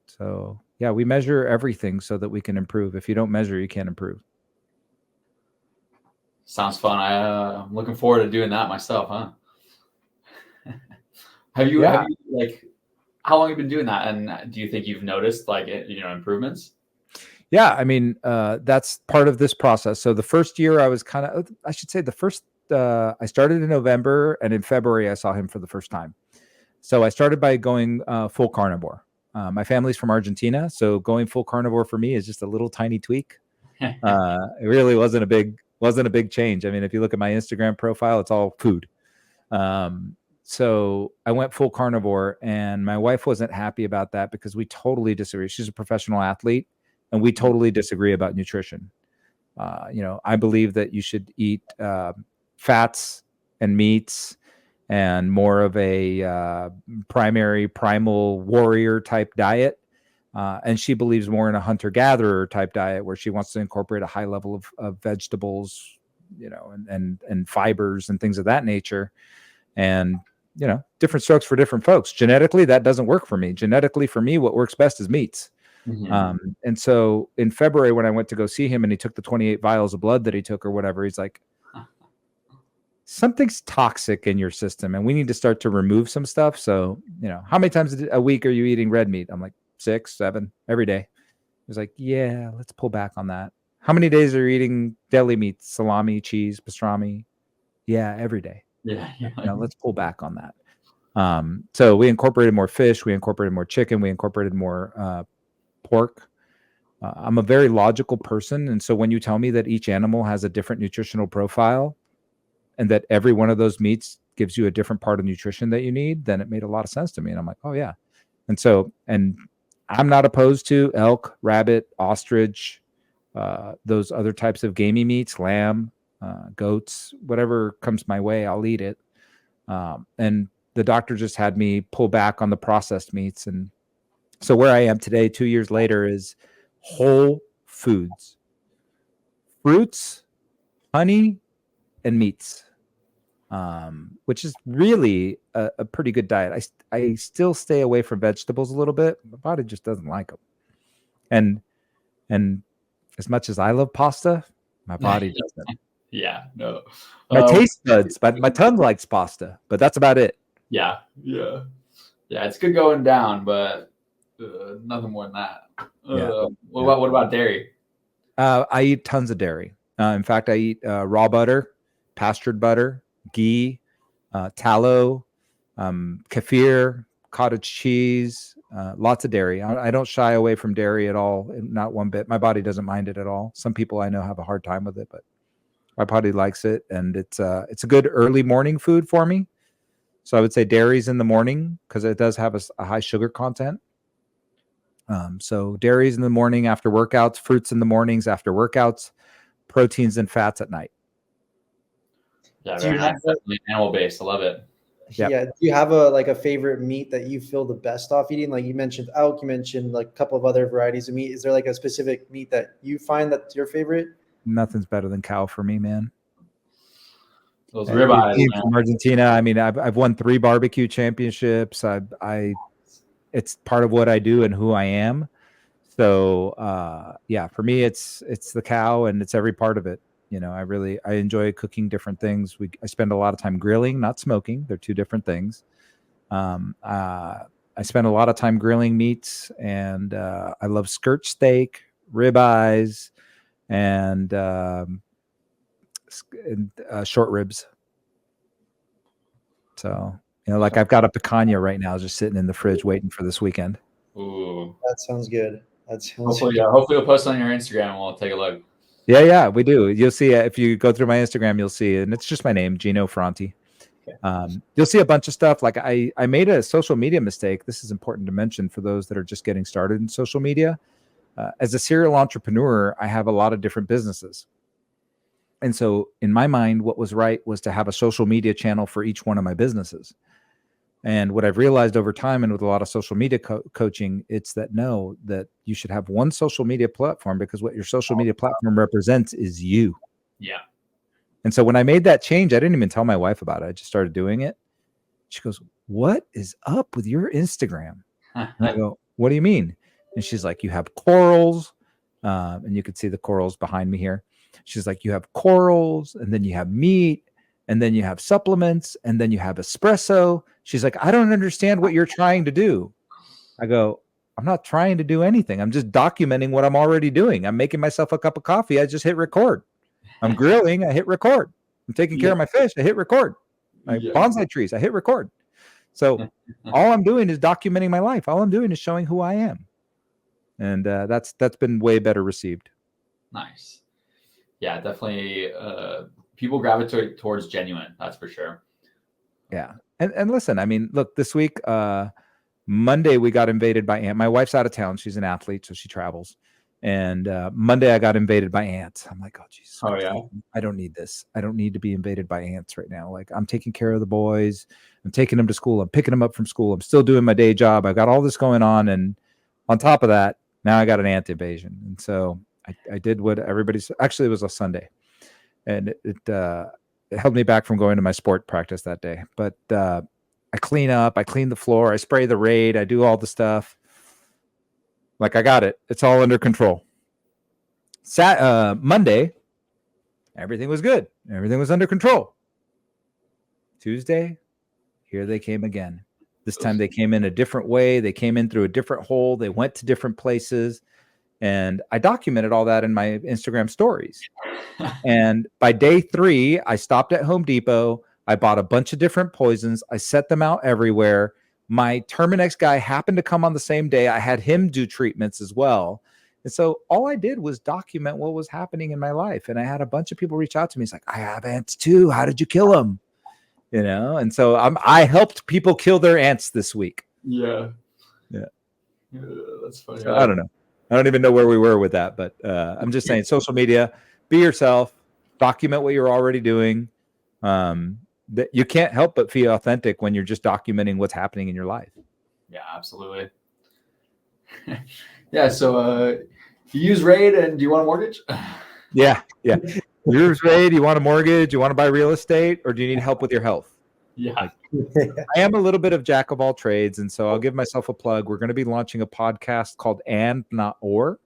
[SPEAKER 2] So yeah, we measure everything so that we can improve. If you don't measure, you can't improve.
[SPEAKER 1] Sounds fun. I'm looking forward to doing that myself, huh? Have you how long have you been doing that? And do you think you've noticed improvements?
[SPEAKER 2] Yeah, I mean, that's part of this process. So the first year I started in November, and in February I saw him for the first time. So I started by going full carnivore. My family's from Argentina, so going full carnivore for me is just a little tiny tweak. It really wasn't a big change. I mean, if you look at my Instagram profile, it's all food. So I went full carnivore, and my wife wasn't happy about that because we totally disagree. She's a professional athlete, and we totally disagree about nutrition. I believe that you should eat fats and meats and more of a primal warrior type diet. And she believes more in a hunter-gatherer type diet where she wants to incorporate a high level of vegetables, and fibers and things of that nature. And, different strokes for different folks. Genetically, that doesn't work for me. Genetically, for me, what works best is meats. And so in February, when I went to go see him and he took the 28 vials of blood that he took or whatever, he's like, something's toxic in your system and we need to start to remove some stuff. So, how many times a week are you eating red meat? I'm like 6, 7 every day. He's like, yeah, let's pull back on that. How many days are you eating deli meat, salami, cheese, pastrami? Yeah, every day.
[SPEAKER 1] Yeah.
[SPEAKER 2] Let's pull back on that. So we incorporated more fish, we incorporated more chicken, we incorporated more pork. I'm a very logical person. And so when you tell me that each animal has a different nutritional profile and that every one of those meats gives you a different part of nutrition that you need, then it made a lot of sense to me. And I'm like, oh yeah. And I'm not opposed to elk, rabbit, ostrich, those other types of gamey meats, lamb, goats, whatever comes my way, I'll eat it. And the doctor just had me pull back on the processed meats. And so where I am today, 2 years later, is whole foods, fruits, honey, and meats, which is really a pretty good diet. I still stay away from vegetables a little bit. My body just doesn't like them. And as much as I love pasta, my body doesn't.
[SPEAKER 1] Yeah, no.
[SPEAKER 2] My taste buds, but my tongue likes pasta, but that's about it.
[SPEAKER 1] Yeah. It's good going down, but nothing more than that. What about dairy?
[SPEAKER 2] I eat tons of dairy. In fact, I eat raw butter, pastured butter, ghee, tallow, kefir, cottage cheese, lots of dairy. I don't shy away from dairy at all, not one bit. My body doesn't mind it at all. Some people I know have a hard time with it, but my body likes it, and it's a good early morning food for me. So I would say dairy's in the morning because it does have a high sugar content. So dairy's in the morning after workouts, fruits in the mornings after workouts, proteins and fats at night.
[SPEAKER 1] Yeah, very nice. Definitely animal-based. I love it.
[SPEAKER 3] Yep. Yeah. Do you have a favorite meat that you feel the best off eating? Like you mentioned elk, you mentioned like a couple of other varieties of meat. Is there like a specific meat that you find that's your favorite? Nothing's better than cow for me, man.
[SPEAKER 1] Those ribeyes
[SPEAKER 2] from Argentina. I mean, I've won 3 barbecue championships. It's part of what I do and who I am. So for me, it's the cow and it's every part of it. I enjoy cooking different things. I spend a lot of time grilling, not smoking. They're 2 different things. I spend a lot of time grilling meats, and I love skirt steak, ribeyes, and short ribs. So, I've got a picanha right now just sitting in the fridge waiting for this weekend.
[SPEAKER 1] Ooh.
[SPEAKER 3] That sounds good.
[SPEAKER 1] Hopefully you'll post on your Instagram and we'll take a look.
[SPEAKER 2] Yeah, we do. You'll see if you go through my Instagram, you'll see, and it's just my name, Gino Fronti. Okay. You'll see a bunch of stuff. Like I made a social media mistake. This is important to mention for those that are just getting started in social media. As a serial entrepreneur, I have a lot of different businesses. And so in my mind, what was right was to have a social media channel for each one of my businesses. And what I've realized over time and with a lot of social media coaching, it's that you should have one social media platform, because what your social media platform represents is you.
[SPEAKER 1] Yeah.
[SPEAKER 2] And so when I made that change, I didn't even tell my wife about it. I just started doing it. She goes, "What is up with your Instagram?" And I go, "What do you mean?" And she's like, "You have corals." And you can see the corals behind me here. She's like, "You have corals, and then you have meat, and then you have supplements, and then you have espresso." She's like, "I don't understand what you're trying to do." I go, "I'm not trying to do anything. I'm just documenting what I'm already doing. I'm making myself a cup of coffee. I just hit record. I'm grilling. I hit record. I'm taking care of my fish. I hit record. My bonsai trees. I hit record." So all I'm doing is documenting my life. All I'm doing is showing who I am. And that's been way better received.
[SPEAKER 1] Nice. Yeah, definitely. People gravitate towards genuine. That's for sure.
[SPEAKER 2] Yeah. And listen, I mean, look, this week, Monday, we got invaded by ants. My wife's out of town. She's an athlete, so she travels. And Monday, I got invaded by ants. I'm like, oh, Jesus.
[SPEAKER 1] Oh, yeah.
[SPEAKER 2] I don't need this. I don't need to be invaded by ants right now. Like, I'm taking care of the boys. I'm taking them to school. I'm picking them up from school. I'm still doing my day job. I've got all this going on. And on top of that, now I got an ant invasion. And so I did what everybody's, actually, it was a Sunday. and it held me back from going to my sport practice that day. But I clean up, I clean the floor, I spray the raid, I do all the stuff. Like, I got it. It's all under control. Monday, everything was good. Everything was under control. Tuesday, here they came again. This time they came in a different way. They came in through a different hole. They went to different places. And I documented all that in my Instagram stories. And by day 3, I stopped at Home Depot. I bought a bunch of different poisons. I set them out everywhere. My Terminex guy happened to come on the same day. I had him do treatments as well. And so all I did was document what was happening in my life. And I had a bunch of people reach out to me. It's like, I have ants too. How did you kill them? You know? And so I helped people kill their ants this week.
[SPEAKER 1] Yeah.
[SPEAKER 2] Yeah.
[SPEAKER 1] That's funny.
[SPEAKER 2] So I don't know. I don't even know where we were with that, but I'm just saying, social media, be yourself, document what you're already doing. That you can't help but feel authentic when you're just documenting what's happening in your life.
[SPEAKER 1] Yeah, absolutely. Yeah. So you use RAID, and do you want a mortgage?
[SPEAKER 2] Yeah. You use RAID, you want a mortgage, you want to buy real estate, or do you need help with your health?
[SPEAKER 1] Yeah.
[SPEAKER 2] I am a little bit of jack of all trades, and so I'll give myself a plug. We're going to be launching a podcast called And Not Or.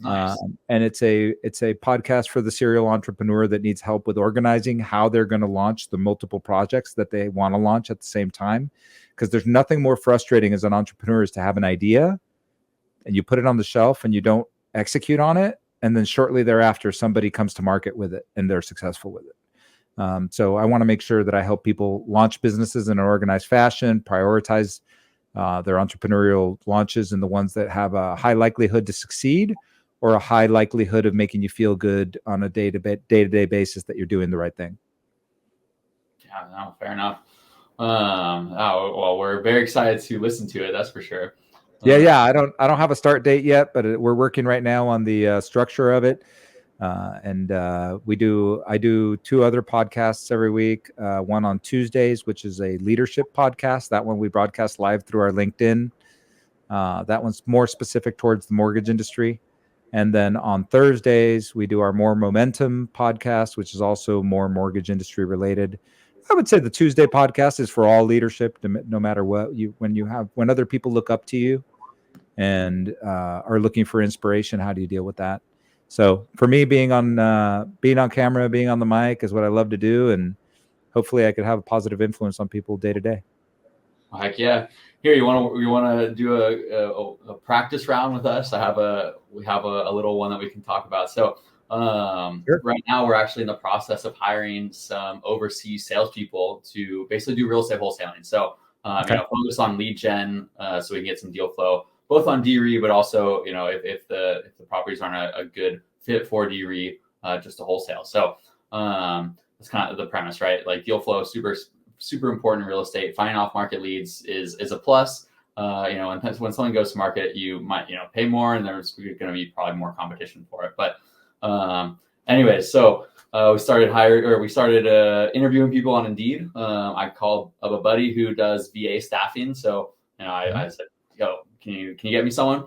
[SPEAKER 1] Nice.
[SPEAKER 2] And it's a podcast for the serial entrepreneur that needs help with organizing how they're going to launch the multiple projects that they want to launch at the same time. Because there's nothing more frustrating as an entrepreneur is to have an idea and you put it on the shelf and you don't execute on it. And then shortly thereafter, somebody comes to market with it and they're successful with it. So I want to make sure that I help people launch businesses in an organized fashion, prioritize their entrepreneurial launches and the ones that have a high likelihood to succeed or a high likelihood of making you feel good on a day-to-day basis that you're doing the right thing.
[SPEAKER 1] Yeah, no, fair enough. Well, we're very excited to listen to it. That's for sure.
[SPEAKER 2] Yeah. I don't have a start date yet, but we're working right now on the structure of it. And I do 2 other podcasts every week. One on Tuesdays, which is a leadership podcast. That one we broadcast live through our LinkedIn. That one's more specific towards the mortgage industry. And then on Thursdays, we do our More Momentum podcast, which is also more mortgage industry related. I would say the Tuesday podcast is for all leadership, no matter what when other people look up to you and are looking for inspiration. How do you deal with that? So for me, being on camera, being on the mic is what I love to do, and hopefully I could have a positive influence on people day to day.
[SPEAKER 1] Heck yeah! Here, you want to do a practice round with us? We have a little one that we can talk about. So sure. Right now we're actually in the process of hiring some overseas salespeople to basically do real estate wholesaling. So focus on lead gen so we can get some deal flow, both on DeRE, but also if the properties aren't a good fit for DeRE, just to wholesale. So that's kind of the premise, right? Like deal flow, super important in real estate. Finding off market leads is a plus. And when something goes to market, you might pay more, and there's going to be probably more competition for it. But anyways, so we started interviewing people on Indeed. I called up a buddy who does VA staffing. So I said, "Yo, can you get me someone?"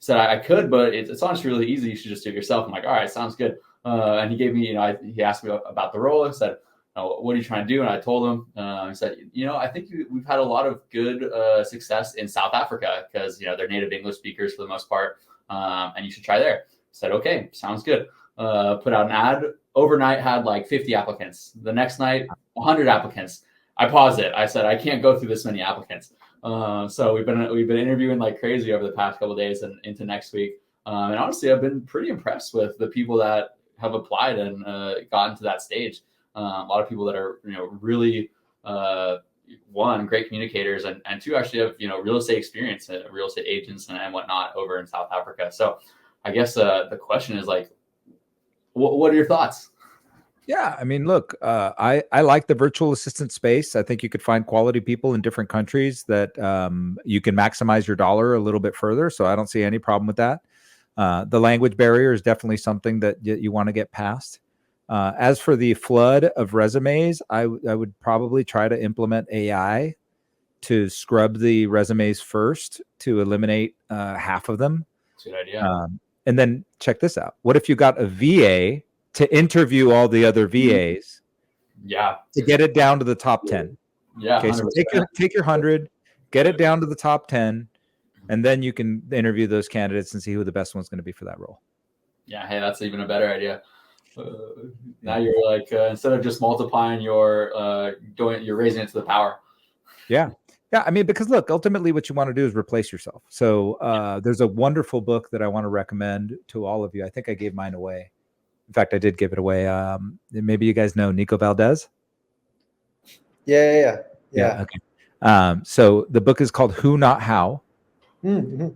[SPEAKER 1] He said, I could, but it's honestly really easy. You should just do it yourself. I'm like, all right, sounds good. And he gave me, he asked me about the role. I said, what are you trying to do? And I told him, he said, I think we've had a lot of good success in South Africa because, they're native English speakers for the most part. And you should try there. I said, okay, sounds good. Put out an ad. Overnight had like 50 applicants. The next night, 100 applicants. I paused it. I said, I can't go through this many applicants. So we've been interviewing like crazy over the past couple of days and into next week. And honestly, I've been pretty impressed with the people that have applied and gotten to that stage. A lot of people that are, really, one, great communicators, and two, actually have, real estate experience, real estate agents and whatnot over in South Africa. So I guess the question is like, what are your thoughts?
[SPEAKER 2] Yeah, I mean, look, I like the virtual assistant space. I think you could find quality people in different countries that you can maximize your dollar a little bit further. So I don't see any problem with that. The language barrier is definitely something that you want to get past. As for the flood of resumes, I would probably try to implement AI to scrub the resumes first to eliminate half of them.
[SPEAKER 1] That's a good idea.
[SPEAKER 2] And then check this out. What if you got a VA to interview all the other VAs.
[SPEAKER 1] Yeah.
[SPEAKER 2] To get it down to the top 10.
[SPEAKER 1] Yeah.
[SPEAKER 2] Okay. So take your 100, get it down to the top 10, and then you can interview those candidates and see who the best one's going to be for that role.
[SPEAKER 1] Yeah. Hey, that's even a better idea. Now you're like, instead of just multiplying you're raising it to the power.
[SPEAKER 2] Yeah. Yeah. I mean, because look, ultimately what you want to do is replace yourself. So there's a wonderful book that I want to recommend to all of you. I think I gave mine away. In fact, I did give it away. Maybe you guys know Nico Valdez.
[SPEAKER 3] Yeah.
[SPEAKER 2] Okay. So the book is called Who Not How.
[SPEAKER 3] Mm-hmm.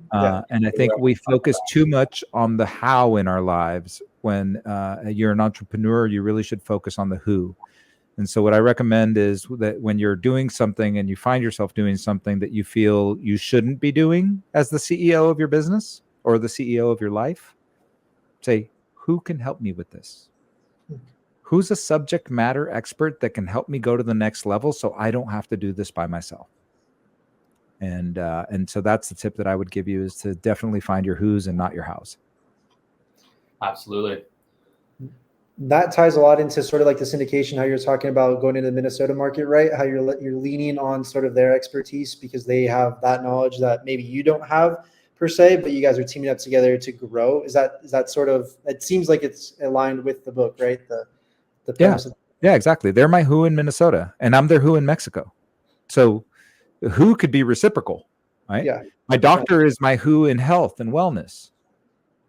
[SPEAKER 2] And I think we focus too much on the how in our lives. When you're an entrepreneur, you really should focus on the who. And so what I recommend is that when you're doing something and you find yourself doing something that you feel you shouldn't be doing as the CEO of your business or the CEO of your life, say, who can help me with this? Who's a subject matter expert that can help me go to the next level so I don't have to do this by myself? And so that's the tip that I would give you, is to definitely find your who's and not your hows.
[SPEAKER 1] Absolutely.
[SPEAKER 3] That ties a lot into sort of like the syndication, how you're talking about going into the Minnesota market, right? How you're leaning on sort of their expertise because they have that knowledge that maybe you don't have per se, but you guys are teaming up together to grow. Is that sort of, it seems like it's aligned with the book, right? The premise.
[SPEAKER 2] Yeah, exactly. They're my who in Minnesota and I'm their who in Mexico. So who could be reciprocal, right?
[SPEAKER 3] Yeah.
[SPEAKER 2] My doctor is my who in health and wellness.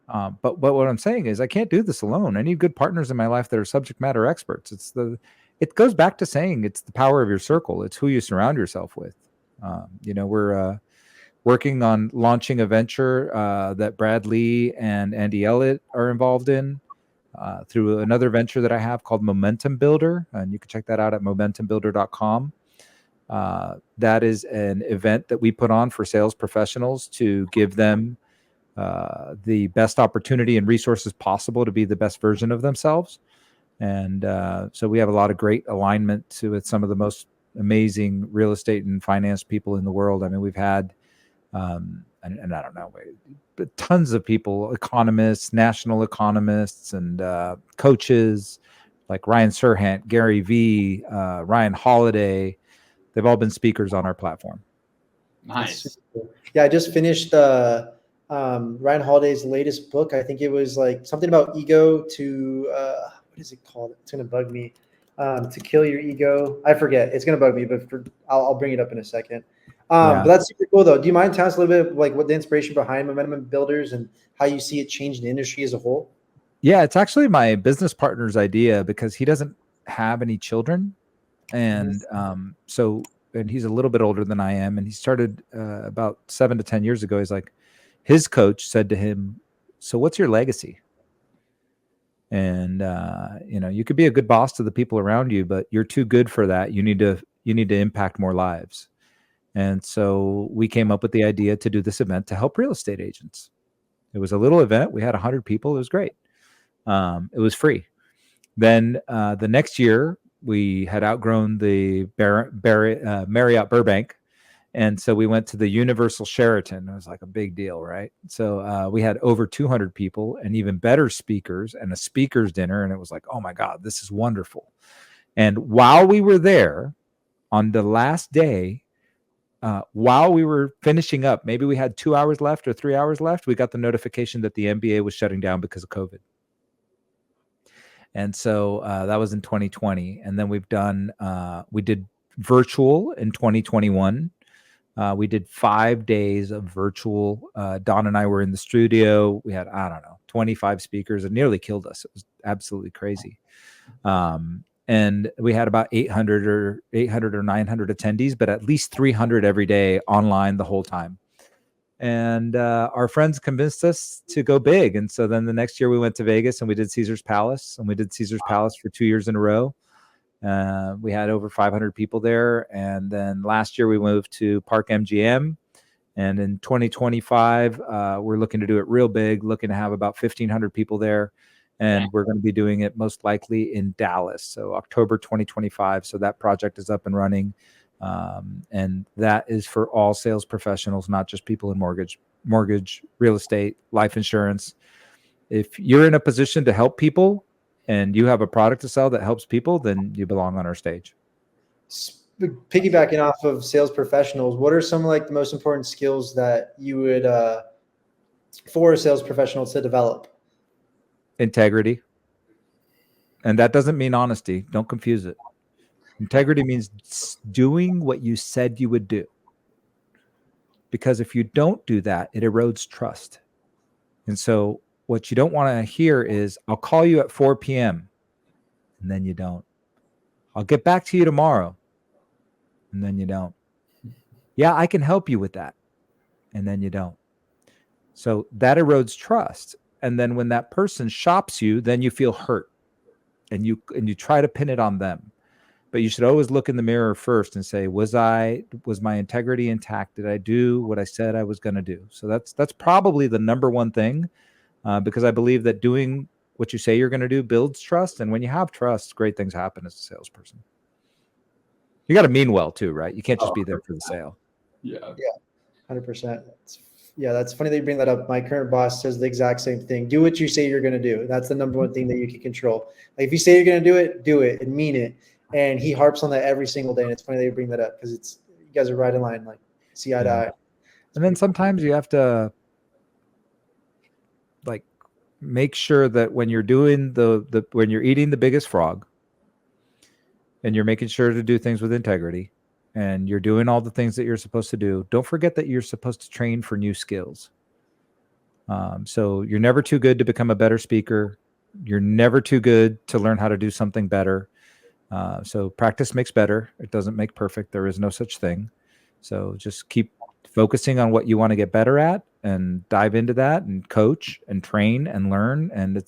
[SPEAKER 2] But what I'm saying is I can't do this alone. I need good partners in my life that are subject matter experts. It goes back to saying it's the power of your circle. It's who you surround yourself with. We're working on launching a venture that Brad Lee and Andy Elliott are involved in through another venture that I have called Momentum Builder. And you can check that out at momentumbuilder.com. That is an event that we put on for sales professionals to give them the best opportunity and resources possible to be the best version of themselves. And so we have a lot of great alignment with some of the most amazing real estate and finance people in the world. I mean, we've had, and I don't know, but tons of people, economists, national economists, and coaches like Ryan Serhant, Gary Vee, Ryan Holiday. They've all been speakers on our platform.
[SPEAKER 1] Nice.
[SPEAKER 3] Yeah, I just finished Ryan Holiday's latest book. I think it was like something about ego to what is it called? It's gonna bug me. To kill your ego. I forget. It's gonna bug me, but I'll bring it up in a second. But that's super cool though. Do you mind telling us a little bit of, like, what the inspiration behind Momentum Builders and how you see it change the industry as a whole?
[SPEAKER 2] Yeah, it's actually my business partner's idea because he doesn't have any children. And and he's a little bit older than I am. And he started about 7 to 10 years ago. He's like, his coach said to him, "So what's your legacy?" And you could be a good boss to the people around you, but you're too good for that. You need to impact more lives. And so we came up with the idea to do this event to help real estate agents. It was a little event. We had 100 people. It was great. It was free. Then the next year, we had outgrown the Marriott Burbank. And so we went to the Universal Sheraton. It was like a big deal, right? So we had over 200 people and even better speakers and a speaker's dinner. And it was like, oh my God, this is wonderful. And while we were there on the last day, while we were finishing up, maybe we had 2 hours left or 3 hours left, we got the notification that the NBA was shutting down because of COVID. And so that was in 2020. And then we did virtual in 2021. We did 5 days of virtual. Don and I were in the studio. We had, 25 speakers. It nearly killed us. It was absolutely crazy. And we had about 800 or 900 attendees, but at least 300 every day online the whole time. And our friends convinced us to go big. And so then the next year we went to Vegas and we did Caesar's Palace, and we did Caesar's Palace for 2 years in a row. We had over 500 people there. And then last year we moved to Park MGM. And in 2025, we're looking to do it real big, looking to have about 1,500 people there. And we're going to be doing it most likely in Dallas. So October 2025. So that project is up and running. And that is for all sales professionals, not just people in mortgage, real estate, life insurance. If you're in a position to help people and you have a product to sell that helps people, then you belong on our stage.
[SPEAKER 3] Piggybacking off of sales professionals, what are some like the most important skills that you would for a sales professional to develop?
[SPEAKER 2] Integrity. And that doesn't mean honesty. Don't confuse it. Integrity means doing what you said you would do. Because if you don't do that, it erodes trust. And so what you don't want to hear is, I'll call you at 4 p.m. and then you don't. I'll get back to you tomorrow. And then you don't. Yeah, I can help you with that. And then you don't. So that erodes trust. And then when that person shops you, then you feel hurt. And you try to pin it on them. But you should always look in the mirror first and say, was my integrity intact? Did I do what I said I was going to do? So that's probably the number one thing, because I believe that doing what you say you're going to do builds trust. And when you have trust, great things happen as a salesperson. You got to mean well too, right? You can't just be there for the sale.
[SPEAKER 1] Yeah.
[SPEAKER 3] 100%. Yeah, that's funny that you bring that up. My current boss says the exact same thing. Do what you say you're going to do. That's the number one thing that you can control. Like if you say you're going to do it and mean it. And he harps on that every single day. And it's funny that you bring that up because you guys are right in line, like see eye to eye.
[SPEAKER 2] And then sometimes you have to like make sure that when you're doing when you're eating the biggest frog and you're making sure to do things with integrity and you're doing all the things that you're supposed to do, don't forget that you're supposed to train for new skills. So you're never too good to become a better speaker. You're never too good to learn how to do something better. So practice makes better. It doesn't make perfect. There is no such thing. So just keep focusing on what you want to get better at and dive into that and coach and train and learn. And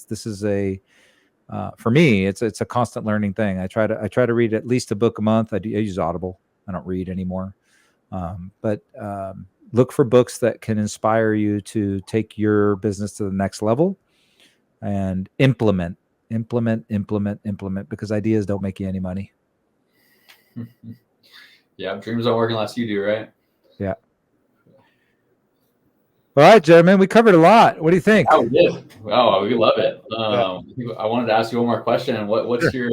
[SPEAKER 2] for me, it's a constant learning thing. I try to read at least a book a month. I use Audible. I don't read anymore. But look for books that can inspire you to take your business to the next level and implement, because ideas don't make you any money.
[SPEAKER 1] Yeah, dreams don't work unless you do, right?
[SPEAKER 2] Yeah. All right, gentlemen, we covered a lot. What do you think?
[SPEAKER 1] Oh, we did. Oh, we love it. I wanted to ask you one more question. What's
[SPEAKER 2] Sure.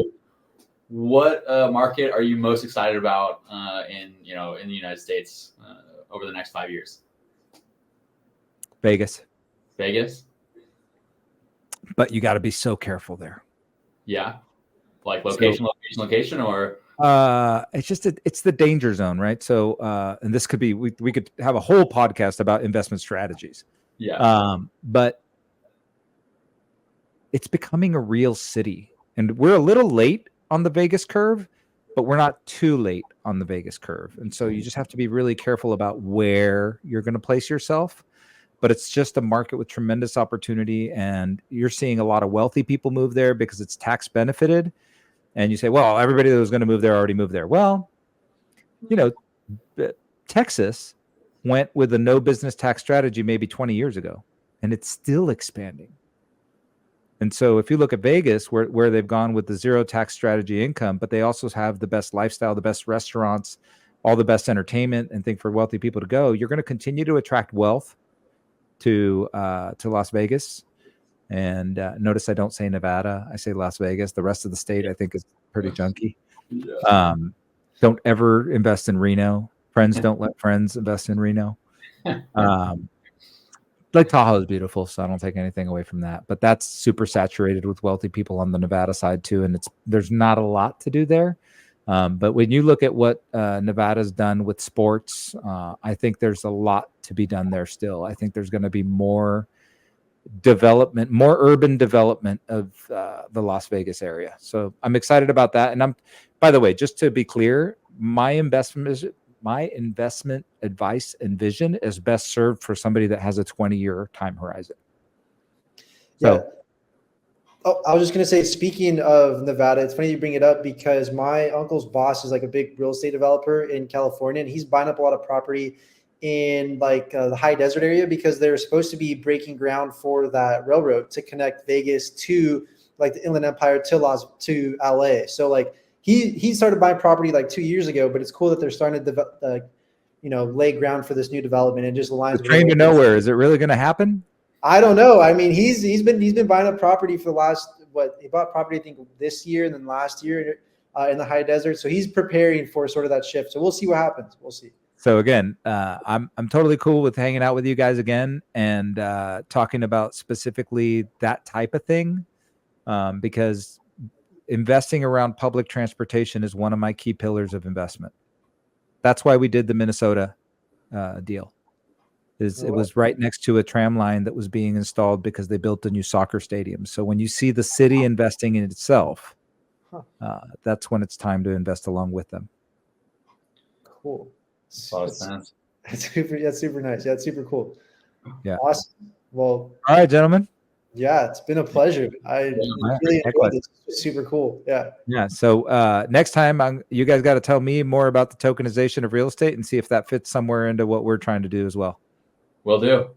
[SPEAKER 1] What market are you most excited about in the United States over the next 5 years?
[SPEAKER 2] Vegas. But you got to be so careful there.
[SPEAKER 1] Yeah. Like location, or
[SPEAKER 2] it's the danger zone, right? So and this could be we could have a whole podcast about investment strategies.
[SPEAKER 1] Yeah.
[SPEAKER 2] But it's becoming a real city. And we're a little late on the Vegas curve, but we're not too late on the Vegas curve. And so you just have to be really careful about where you're going to place yourself. But it's just a market with tremendous opportunity. And you're seeing a lot of wealthy people move there because it's tax benefited. And you say, well, everybody that was going to move there already moved there. Well, Texas went with a no business tax strategy maybe 20 years ago, and it's still expanding. And so if you look at Vegas, where they've gone with the zero tax strategy income, but they also have the best lifestyle, the best restaurants, all the best entertainment and thing for wealthy people to go, you're going to continue to attract wealth to Las Vegas. And notice I don't say Nevada, I say Las Vegas. The rest of the state I think is pretty junky. Yeah. Don't ever invest in Reno. Friends don't let friends invest in Reno. Lake Tahoe is beautiful, so I don't take anything away from that. But that's super saturated with wealthy people on the Nevada side too, and there's not a lot to do there. But when you look at what Nevada's done with sports, I think there's a lot to be done there still. I think there's going to be more development, more urban development of the Las Vegas area. So I'm excited about that. And by the way, just to be clear, my investment advice and vision is best served for somebody that has a 20-year time horizon.
[SPEAKER 3] Yeah. Oh, I was just going to say, speaking of Nevada, it's funny you bring it up because my uncle's boss is like a big real estate developer in California, and he's buying up a lot of property in like the high desert area because they're supposed to be breaking ground for that railroad to connect Vegas to like the Inland Empire to LA. So like he started buying property like 2 years ago, but it's cool that they're starting to lay ground for this new development and just aligns.
[SPEAKER 2] The train to nowhere. Is it really going to happen?
[SPEAKER 3] I don't know. I mean, he's been buying up property for the last he bought property, I think, this year and then last year in the high desert. So he's preparing for sort of that shift. So we'll see what happens. We'll see.
[SPEAKER 2] So again, I'm totally cool with hanging out with you guys again and talking about specifically that type of thing, because investing around public transportation is one of my key pillars of investment. That's why we did the Minnesota deal. It was right next to a tram line that was being installed because they built a new soccer stadium. So when you see the city investing in itself, that's when it's time to invest along with them.
[SPEAKER 3] Cool.
[SPEAKER 1] That's
[SPEAKER 3] super nice. Yeah, it's super cool.
[SPEAKER 2] Yeah.
[SPEAKER 3] Awesome. Well,
[SPEAKER 2] all right, gentlemen.
[SPEAKER 3] Yeah, it's been a pleasure. I really enjoyed this. It's super cool. Yeah.
[SPEAKER 2] Yeah. So next time, you guys got to tell me more about the tokenization of real estate and see if that fits somewhere into what we're trying to do as well.
[SPEAKER 1] Will do.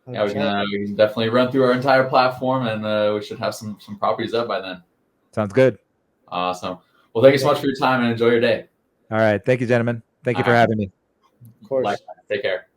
[SPEAKER 1] Yeah, we can definitely run through our entire platform, and we should have some properties up by then.
[SPEAKER 2] Sounds good.
[SPEAKER 1] Awesome. Well, thank you so much for your time, and enjoy your day.
[SPEAKER 2] All right. Thank you, gentlemen. Thank you for having me.
[SPEAKER 3] Of course.
[SPEAKER 1] Likewise. Take care.